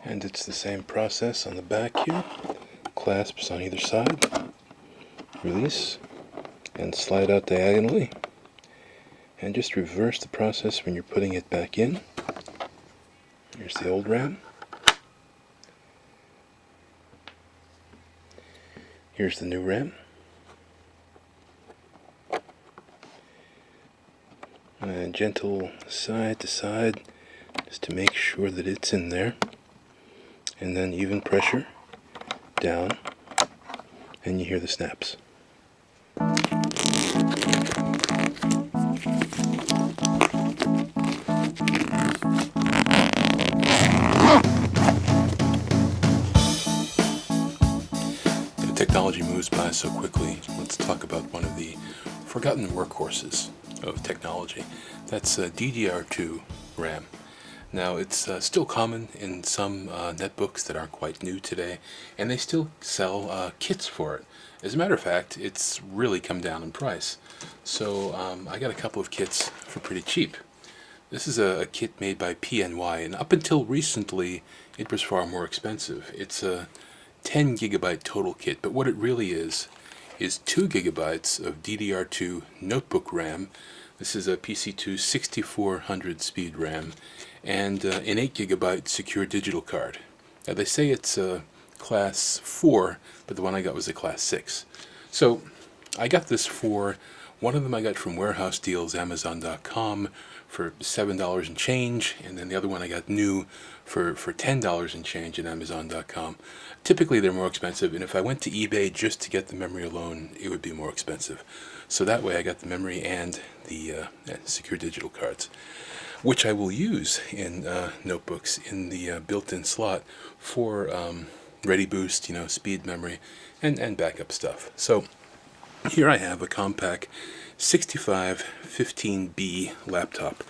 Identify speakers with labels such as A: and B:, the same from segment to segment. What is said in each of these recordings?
A: And it's the same process on the back here. Clasps on either side. Release and slide out diagonally. And just reverse the process when you're putting it back in. Here's the old RAM. Here's the new RAM. And gentle side to side just to make sure that it's in there. And then even pressure down, and you hear the snaps. Technology moves by so quickly. Let's talk about one of the forgotten workhorses of technology. That's DDR2 RAM. Now, it's still common in some netbooks that aren't quite new today, and they still sell kits for it. As a matter of fact, it's really come down in price. So I got a couple of kits for pretty cheap. This is a kit made by PNY, and up until recently, it was far more expensive. It's a 10 gigabyte total kit, but what it really is 2 gigabytes of DDR2 notebook RAM. This is a PC2 6400 speed RAM, and an 8 gigabyte secure digital card. Now they say it's class 4, but the one I got was a class 6. So I got this for, one of them I got from Warehouse Deals, Amazon.com, for $7 and change, and then the other one I got new for $10 and change at Amazon.com. Typically they're more expensive, and if I went to eBay just to get the memory alone, it would be more expensive. So that way I got the memory and the secure digital cards, which I will use in notebooks in the built-in slot for ready boost, speed memory, and backup stuff. So here I have a Compaq 6515B laptop.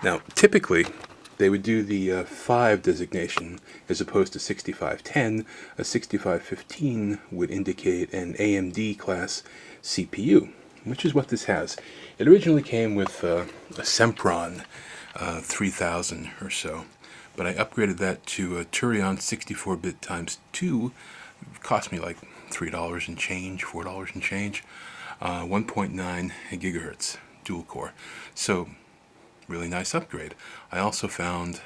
A: Now, typically, they would do the 5 designation as opposed to 6510. A 6515 would indicate an AMD class CPU, which is what this has. It originally came with a Sempron 3000 or so, but I upgraded that to a Turion 64-bit times 2. It cost me like $3 and change, $4 and change. 1.9 gigahertz dual core. So really nice upgrade. I also found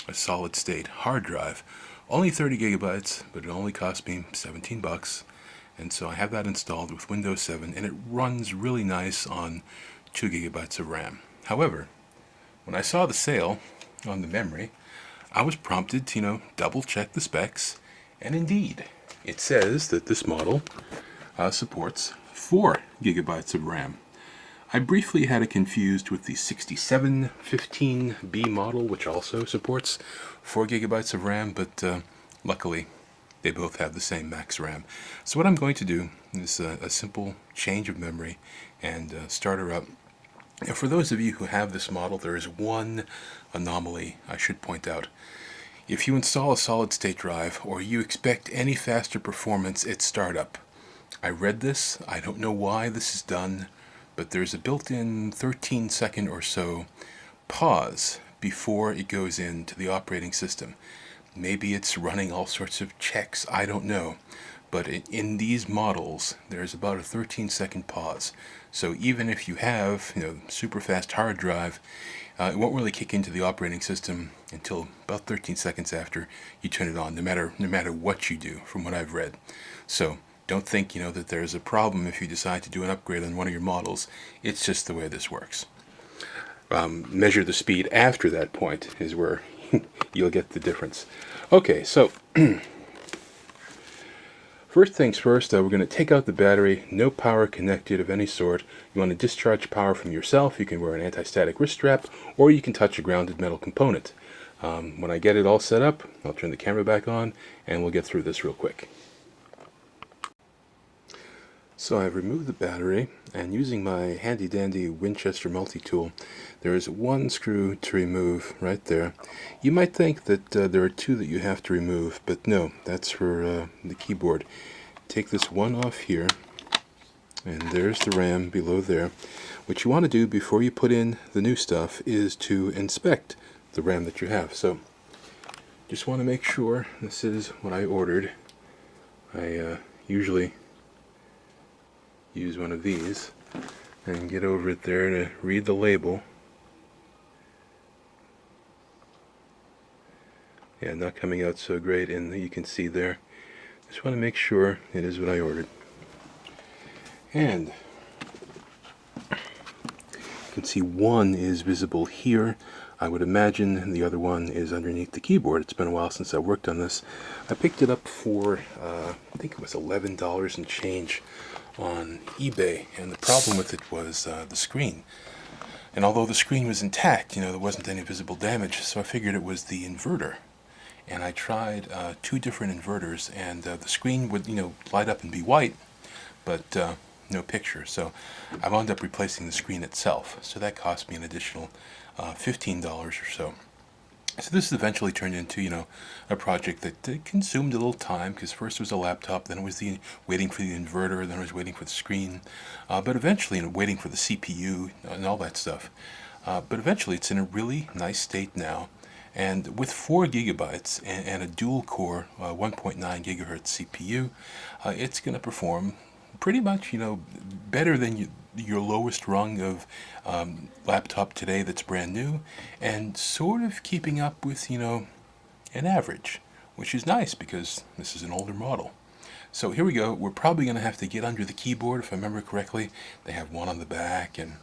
A: a solid state hard drive, only 30 gigabytes, but it only cost me $17. And so I have that installed with Windows 7, and it runs really nice on 2 gigabytes of RAM. However, when I saw the sale on the memory, I was prompted to, double check the specs, and indeed, it says that this model supports 4 gigabytes of RAM. I briefly had it confused with the 6715B model, which also supports 4 gigabytes of RAM, but luckily they both have the same max RAM. So what I'm going to do is a simple change of memory and start her up. Now, for those of you who have this model, there is one anomaly I should point out. If you install a solid-state drive or you expect any faster performance at startup, I read this, I don't know why this is done, but there's a built-in 13-second or so pause before it goes into the operating system. Maybe it's running all sorts of checks, I don't know. But in these models, there's about a 13-second pause. So even if you have, super fast hard drive, it won't really kick into the operating system until about 13 seconds after you turn it on, no matter what you do, from what I've read. So don't think, that there's a problem if you decide to do an upgrade on one of your models. It's just the way this works. Measure the speed after that point is where you'll get the difference. Okay, so first things first, we're going to take out the battery. No power connected of any sort. You want to discharge power from yourself. You can wear an anti-static wrist strap, or you can touch a grounded metal component. When I get it all set up, I'll turn the camera back on, and we'll get through this real quick. So I've removed the battery, and using my handy-dandy Winchester multi-tool, there is one screw to remove right there. You might think that there are 2 that you have to remove, but no, that's for the keyboard. Take this one off here, and there's the RAM below there. What you want to do before you put in the new stuff is to inspect the RAM that you have. So just want to make sure this is what I ordered. I usually use one of these and get over it there to read the label. Yeah, not coming out so great, and you can see there. Just want to make sure it is what I ordered. And you can see one is visible here. I would imagine the other one is underneath the keyboard. It's been a while since I worked on this. I picked it up for, I think it was $11 and change on eBay, and the problem with it was the screen. And although the screen was intact, there wasn't any visible damage, so I figured it was the inverter. And I tried 2 different inverters, and the screen would, light up and be white, but no picture. So I wound up replacing the screen itself. So that cost me an additional $15 or so. So this eventually turned into, a project that consumed a little time, because first it was a laptop, then it was waiting for the inverter, then I was waiting for the screen, but eventually, waiting for the CPU and all that stuff. But eventually it's in a really nice state now. And with 4 gigabytes and a dual-core 1.9 gigahertz CPU, it's going to perform pretty much, better than your lowest rung of laptop today that's brand new, and sort of keeping up with, an average, which is nice because this is an older model. So here we go. We're probably going to have to get under the keyboard, if I remember correctly. They have one on the back, and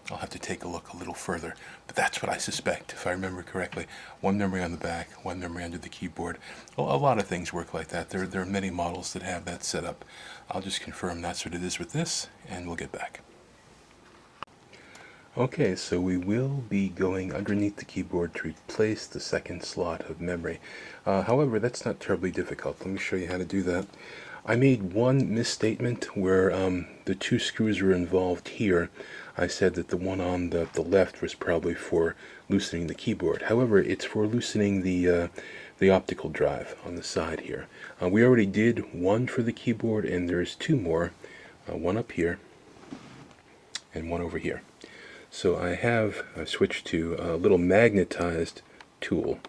A: I'll have to take a look a little further, but that's what I suspect, if I remember correctly. One memory on the back, one memory under the keyboard. Well, a lot of things work like that. There are many models that have that set up. I'll just confirm that's what it is with this, and we'll get back. Okay, so we will be going underneath the keyboard to replace the second slot of memory. However, that's not terribly difficult. Let me show you how to do that. I made one misstatement where the 2 screws were involved here. I said that the one on the left was probably for loosening the keyboard. However, it's for loosening the optical drive on the side here. We already did one for the keyboard, and there's 2 more. One up here and one over here. So I switched to a little magnetized tool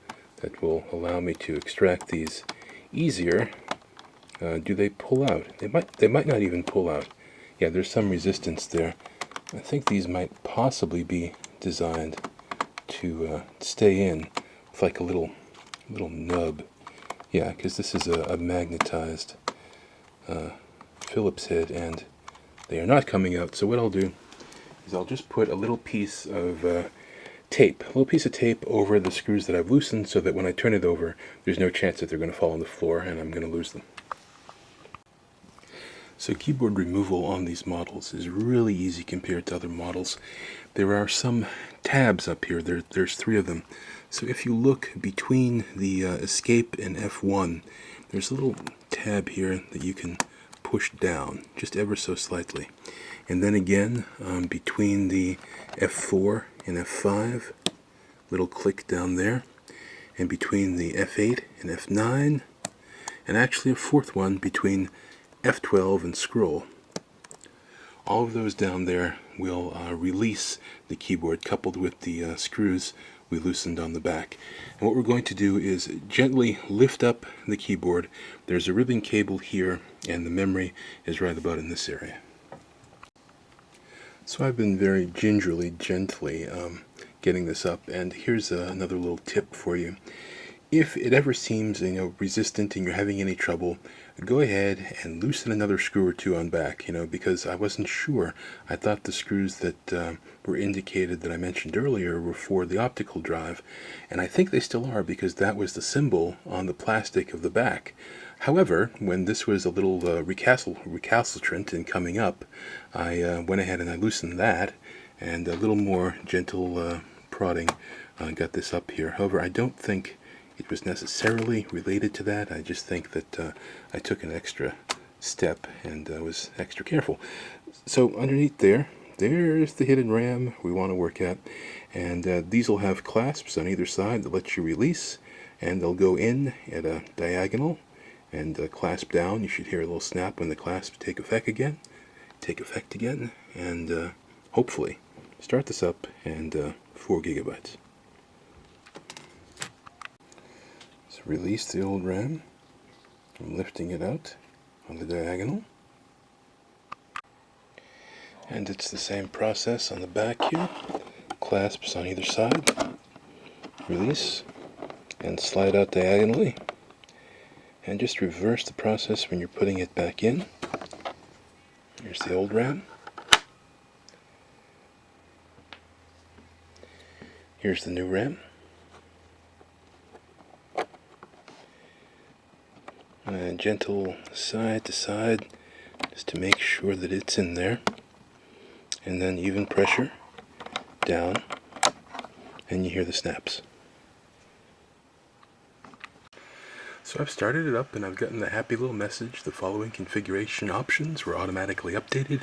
A: that will allow me to extract these easier. Do they pull out? They might not even pull out. Yeah, there's some resistance there. I think these might possibly be designed to stay in with like a little nub. Yeah, because this is a magnetized Phillips head, and they are not coming out. So what I'll do is I'll just put a little piece of tape over the screws that I've loosened, so that when I turn it over, there's no chance that they're going to fall on the floor and I'm going to lose them. So keyboard removal on these models is really easy compared to other models. There are some tabs up here. There's 3 of them. So if you look between the escape and F1, there's a little tab here that you can push down just ever so slightly. And then again, between the F4 and F5, little click down there. And between the F8 and F9, and actually a 4th one between F12 and scroll. All of those down there will release the keyboard, coupled with the screws we loosened on the back. And what we're going to do is gently lift up the keyboard. There's a ribbon cable here, and the memory is right about in this area. So I've been very gently getting this up, and here's another little tip for you. If it ever seems resistant and you're having any trouble, go ahead and loosen another screw or 2 on back, because I wasn't sure. I thought the screws that were indicated that I mentioned earlier were for the optical drive, and I think they still are, because that was the symbol on the plastic of the back. However, when this was a little recalcitrant and coming up, I went ahead and I loosened that, and a little more gentle prodding got this up here. However, I don't think it was necessarily related to that. I just think that I took an extra step and was extra careful. So underneath there's the hidden RAM we want to work at, and these will have clasps on either side that let you release, and they'll go in at a diagonal and clasp down. You should hear a little snap when the clasps take effect again, and hopefully start this up, and 4 gigabytes. So release the old RAM. I'm lifting it out on the diagonal. And it's the same process on the back here. Clasps on either side. Release and slide out diagonally. And just reverse the process when you're putting it back in. Here's the old RAM. Here's the new RAM. And gentle side to side just to make sure that it's in there. And then even pressure down, and you hear the snaps. So I've started it up and I've gotten the happy little message: the following configuration options were automatically updated.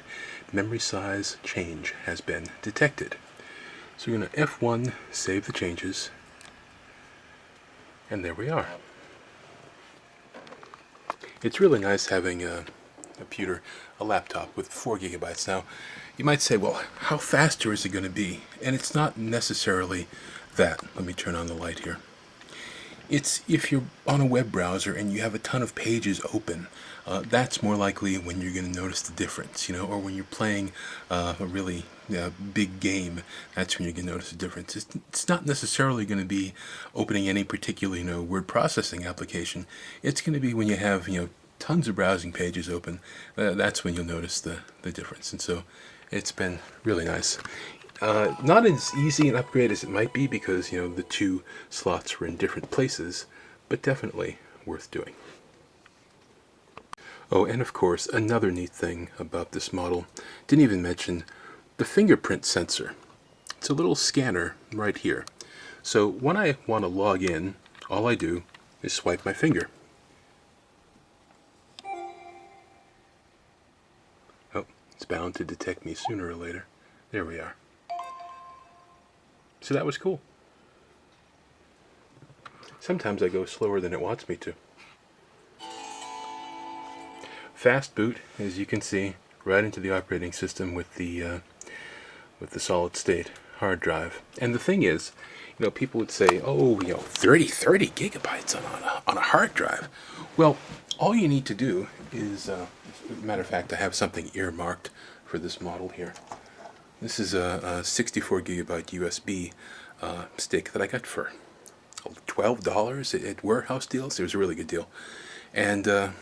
A: Memory size change has been detected. So we're going to F1, save the changes, and there we are. It's really nice having a computer, a laptop with 4 gigabytes. Now, you might say, well, how faster is it going to be? And it's not necessarily that. Let me turn on the light here. It's if you're on a web browser and you have a ton of pages open, that's more likely when you're going to notice the difference, or when you're playing a really big game, that's when you're going to notice the difference. It's not necessarily going to be opening any particular, word processing application. It's going to be when you have, tons of browsing pages open, that's when you'll notice the difference. And so it's been really nice. Not as easy an upgrade as it might be because, the 2 slots were in different places, but definitely worth doing. Oh, and of course, another neat thing about this model, didn't even mention the fingerprint sensor. It's a little scanner right here. So when I want to log in, all I do is swipe my finger. Oh, it's bound to detect me sooner or later. There we are. So that was cool. Sometimes I go slower than it wants me to. Fast boot, as you can see, right into the operating system with the solid state hard drive. And the thing is, people would say, oh, 30 gigabytes on a hard drive. Well, all you need to do is, matter of fact, I have something earmarked for this model here. This is a 64 gigabyte USB stick that I got for $12 at warehouse deals. It was a really good deal. And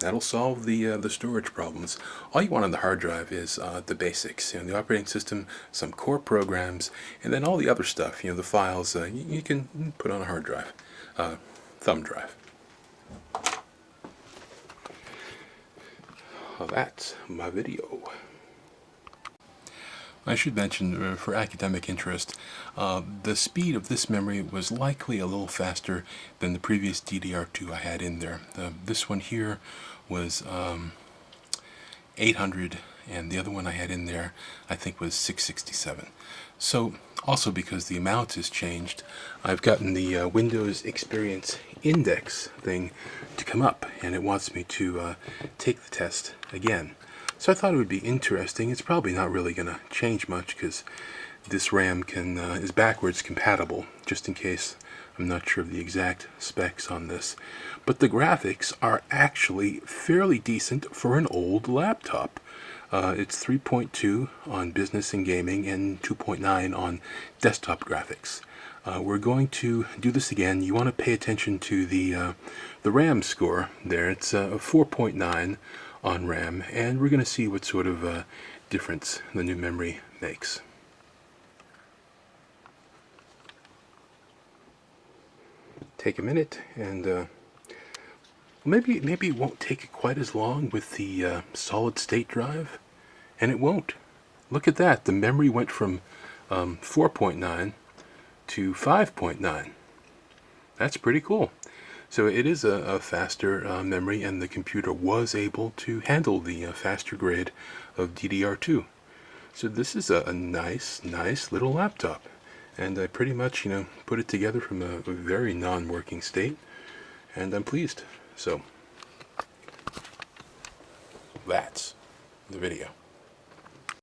A: that'll solve the storage problems. All you want on the hard drive is the basics, the operating system, some core programs, and then all the other stuff, the files you can put on a hard drive, thumb drive. Well, that's my video. I should mention, for academic interest, the speed of this memory was likely a little faster than the previous DDR2 I had in there. This one here was 800, and the other one I had in there I think was 667. So also because the amount has changed, I've gotten the Windows Experience Index thing to come up, and it wants me to take the test again. So I thought it would be interesting. It's probably not really going to change much because this RAM is backwards compatible, just in case I'm not sure of the exact specs on this. But the graphics are actually fairly decent for an old laptop. It's 3.2 on business and gaming and 2.9 on desktop graphics. We're going to do this again. You want to pay attention to the RAM score there. It's 4.9 on RAM, and we're going to see what sort of difference the new memory makes. Take a minute, and maybe it won't take quite as long with the solid state drive, and it won't. Look at that. The memory went from 4.9 to 5.9. That's pretty cool. So it is a faster memory, and the computer was able to handle the faster grade of DDR2. So this is a nice little laptop. And I pretty much, put it together from a very non-working state, and I'm pleased. So that's the video.